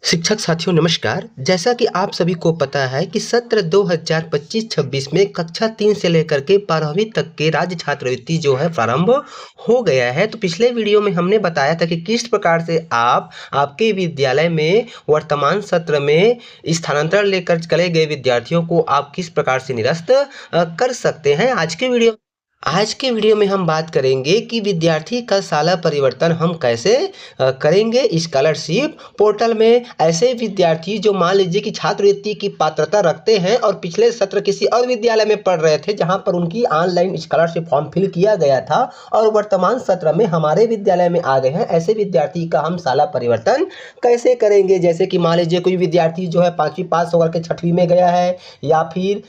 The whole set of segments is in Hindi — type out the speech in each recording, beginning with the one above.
शिक्षक साथियों नमस्कार। जैसा कि आप सभी को पता है कि सत्र 2025-26 में कक्षा 3 से लेकर के 12वीं तक के राज्य छात्रवृत्ति जो है प्रारंभ हो गया है। तो पिछले वीडियो में हमने बताया था कि किस प्रकार से आप आपके विद्यालय में वर्तमान सत्र में स्थानांतरण लेकर चले गए विद्यार्थियों को आप किस प्रकार से निरस्त कर सकते हैं। आज के वीडियो में हम बात करेंगे कि विद्यार्थी का साला परिवर्तन हम कैसे करेंगे स्कॉलरशिप पोर्टल में। ऐसे विद्यार्थी जो मान लीजिए कि छात्रवृत्ति की पात्रता रखते हैं और पिछले सत्र किसी और विद्यालय में पढ़ रहे थे जहां पर उनकी ऑनलाइन स्कॉलरशिप फॉर्म फिल किया गया था और वर्तमान सत्र में हमारे विद्यालय में आ गए हैं, ऐसे विद्यार्थी का हम साला परिवर्तन कैसे करेंगे। जैसे कि मान लीजिए कोई विद्यार्थी जो है 5वीं पास होकर के 6वीं में गया है या फिर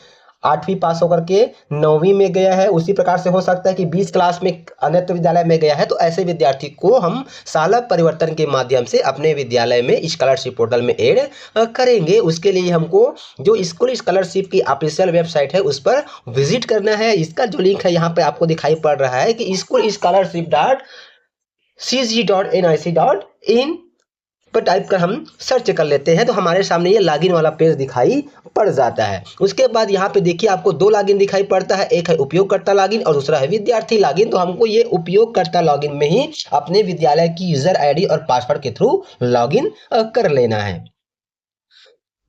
8वीं पास होकर के 9वीं में गया है, उसी प्रकार से हो सकता है कि 20 क्लास में अन्य विद्यालय में गया है। तो ऐसे विद्यार्थी को हम साला परिवर्तन के माध्यम से अपने विद्यालय में स्कॉलरशिप पोर्टल में ऐड करेंगे। उसके लिए हमको जो स्कूल स्कॉलरशिप की ऑफिशियल वेबसाइट है उस पर विजिट करना है। इसका जो लिंक है यहाँ पे आपको दिखाई पड़ रहा है कि schoolscholarship.cg.nic.in पर टाइप कर हम सर्च कर लेते हैं तो हमारे सामने ये लॉगिन वाला पेज दिखाई पड़ जाता है। उसके बाद यहाँ पे देखिए आपको दो लॉगिन दिखाई पड़ता है, एक है उपयोगकर्ता लॉगिन और दूसरा है विद्यार्थी लॉगिन। तो हमको ये उपयोगकर्ता लॉगिन में ही अपने विद्यालय की यूजर आईडी और पासवर्ड के थ्रू लॉगिन कर लेना है।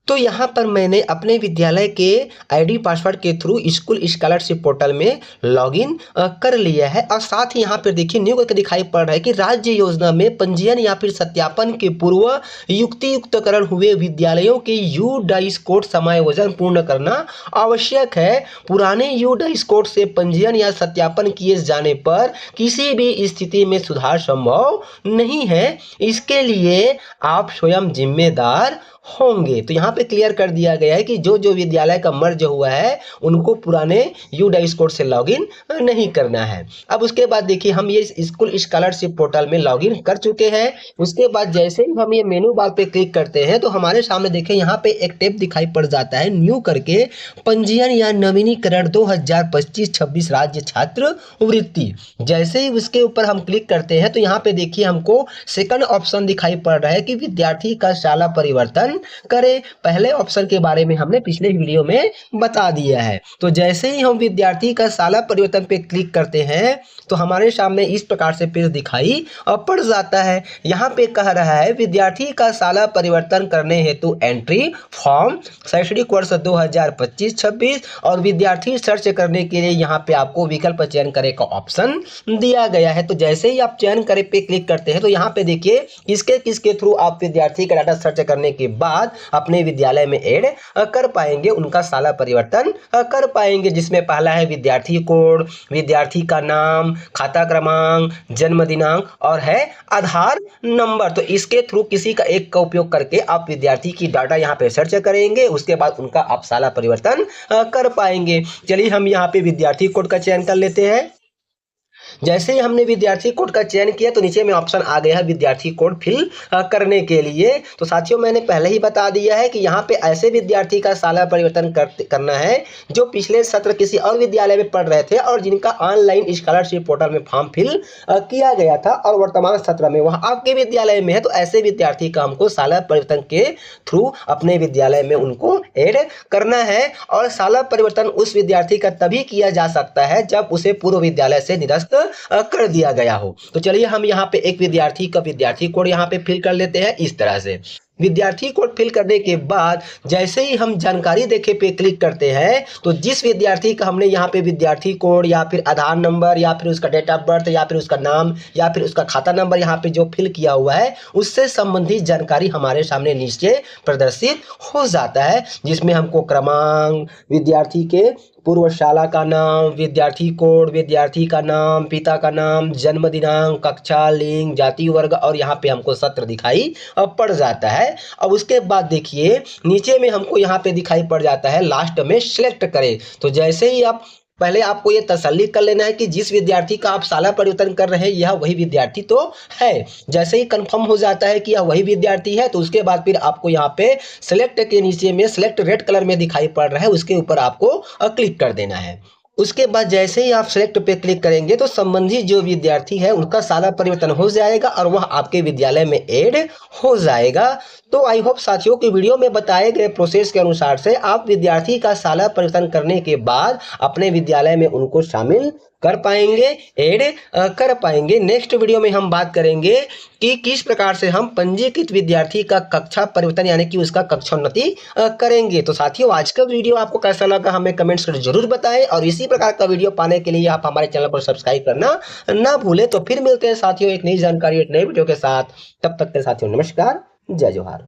तो यहाँ पर मैंने अपने विद्यालय के आईडी पासवर्ड के थ्रू स्कूल स्कॉलरशिप पोर्टल में लॉगिन कर लिया है और साथ ही यहाँ पर देखिए न्यू करके दिखाई पड़ रहा है कि राज्य योजना में पंजीयन या फिर सत्यापन के पूर्व युक्तियुक्तकरण हुए विद्यालयों के यू डाइस कोड समायोजन पूर्ण करना आवश्यक है। पुराने यू डाइस कोड से पंजीयन या सत्यापन किए जाने पर किसी भी स्थिति में सुधार संभव नहीं है, इसके लिए आप स्वयं जिम्मेदार होंगे। तो यहाँ पे क्लियर कर दिया गया है कि जो जो विद्यालय का मर्ज हुआ है उनको पुराने यू डाइस कोड से लॉगिन नहीं करना है। अब उसके बाद देखिए हम ये स्कूल स्कॉलरशिप पोर्टल में लॉगिन कर चुके हैं। उसके बाद जैसे ही हम ये मेनू बार पे क्लिक करते हैं तो हमारे सामने देखिए यहाँ पे एक टैब दिखाई पड़ जाता है न्यू करके, पंजीयन या नवीनीकरण 2025-26 राज्य छात्रवृत्ति। जैसे ही उसके ऊपर हम क्लिक करते हैं तो यहाँ पे देखिए हमको सेकंड ऑप्शन दिखाई पड़ रहा है कि विद्यार्थी का साला परिवर्तन करें। पहले ऑप्शन के बारे में हमने पिछले वीडियो में बता दिया है। तो जैसे ही हम विद्यार्थी का साला परिवर्तन पे क्लिक करते हैं तो हमारे सामने इस प्रकार से पेज दिखाई पड़ जाता है। यहाँ पे कह रहा है विद्यार्थी का साला परिवर्तन करने हेतु एंट्री फॉर्म शैक्षणिक वर्ष 2025-26 और विद्यार्थी सर्च करने के लिए यहाँ पे आपको विकल्प चयन करे का ऑप्शन दिया गया है। तो जैसे ही आप चयन करे पे क्लिक करते हैं तो यहाँ पे देखिए किसके थ्रू आप विद्यार्थी का डाटा सर्च करने के बाद अपने विद्यालय में ऐड कर पाएंगे, उनका साला परिवर्तन कर पाएंगे। जिसमें पहला है विद्यार्थी कोड, विद्यार्थी का नाम, खाता क्रमांक, जन्म दिनांक और है आधार नंबर। तो इसके थ्रू किसी का एक का उपयोग करके आप विद्यार्थी की डाटा यहाँ पे सर्च करेंगे, उसके बाद उनका आप साला परिवर्तन कर पाएंगे। चलिए हम यहाँ पे विद्यार्थी कोड का चयन कर लेते हैं। जैसे ही हमने विद्यार्थी कोड का चयन किया तो नीचे में ऑप्शन आ गया है विद्यार्थी कोड फिल करने के लिए। तो साथियों मैंने पहले ही बता दिया है कि यहाँ पे ऐसे विद्यार्थी का साला परिवर्तन करना है जो पिछले सत्र किसी और विद्यालय में पढ़ रहे थे और जिनका ऑनलाइन स्कॉलरशिप पोर्टल में फॉर्म फिल किया गया था और वर्तमान सत्र में वह आपके विद्यालय में है। तो ऐसे विद्यार्थी का हमको साला परिवर्तन के थ्रू अपने विद्यालय में उनको ऐड करना है। और साला परिवर्तन उस विद्यार्थी का तभी किया जा सकता है जब उसे पूर्व विद्यालय से निरस्त कर दिया गया हो। तो चलिए हम यहाँ पे एक विद्यार्थी का विद्यार्थी कोड यहाँ पे फिल कर लेते हैं। इस तरह से विद्यार्थी कोड फिल करने के बाद जैसे ही हम जानकारी देखे पे क्लिक करते हैं तो जिस विद्यार्थी का हमने यहाँ पे विद्यार्थी कोड या फिर आधार नंबर या फिर उसका डेट ऑफ बर्थ या फिर उसका नाम या फिर उसका खाता नंबर यहाँ पे जो फिल किया हुआ है उससे संबंधित जानकारी हमारे सामने नीचे प्रदर्शित हो जाता है, जिसमें हमको क्रमांक, विद्यार्थी के पूर्व शाला का नाम, विद्यार्थी कोड, विद्यार्थी का नाम, पिता का नाम, जन्म दिनांक, कक्षा, लिंग, जाति, वर्ग और यहाँ पे हमको सत्र दिखाई पड़ जाता है। अब उसके बाद देखिए नीचे में हमको यहाँ पे दिखाई पड़ जाता है लास्ट में सिलेक्ट करें। तो जैसे ही आप पहले आपको ये तसल्ली कर लेना है कि जिस विद्यार्थी का आप साला परिवर्तन कर रहे हैं यह वही विद्यार्थी तो है। जैसे ही कंफर्म हो जाता है कि यह वही विद्यार्थी है तो उसके बाद फिर आपको यहाँ पे सिलेक्ट के नीचे में सिलेक्ट रेड कलर में दिखाई पड़ रहा है, उसके ऊपर आपको क्लिक कर देना है। उसके बाद जैसे ही आप सेलेक्ट पे क्लिक करेंगे तो संबंधित जो विद्यार्थी है उनका सारा परिवर्तन हो जाएगा और वह आपके विद्यालय में ऐड हो जाएगा। तो आई होप साथियों की वीडियो में बताए गए प्रोसेस के अनुसार से आप विद्यार्थी का साला परिवर्तन करने के बाद अपने विद्यालय में उनको शामिल कर पाएंगे, ऐड कर पाएंगे। नेक्स्ट वीडियो में हम बात करेंगे कि किस प्रकार से हम पंजीकृत विद्यार्थी का कक्षा परिवर्तन यानी कि उसका कक्षोन्नति करेंगे। तो साथियों आज का वीडियो आपको कैसा लगा हमें कमेंट्स कर जरूर बताएं और इसी प्रकार का वीडियो पाने के लिए आप हमारे चैनल पर सब्सक्राइब करना ना भूलें। तो फिर मिलते हैं साथियों एक नई जानकारी एक नई वीडियो के साथ, तब तक के साथियों नमस्कार, जय जोहार।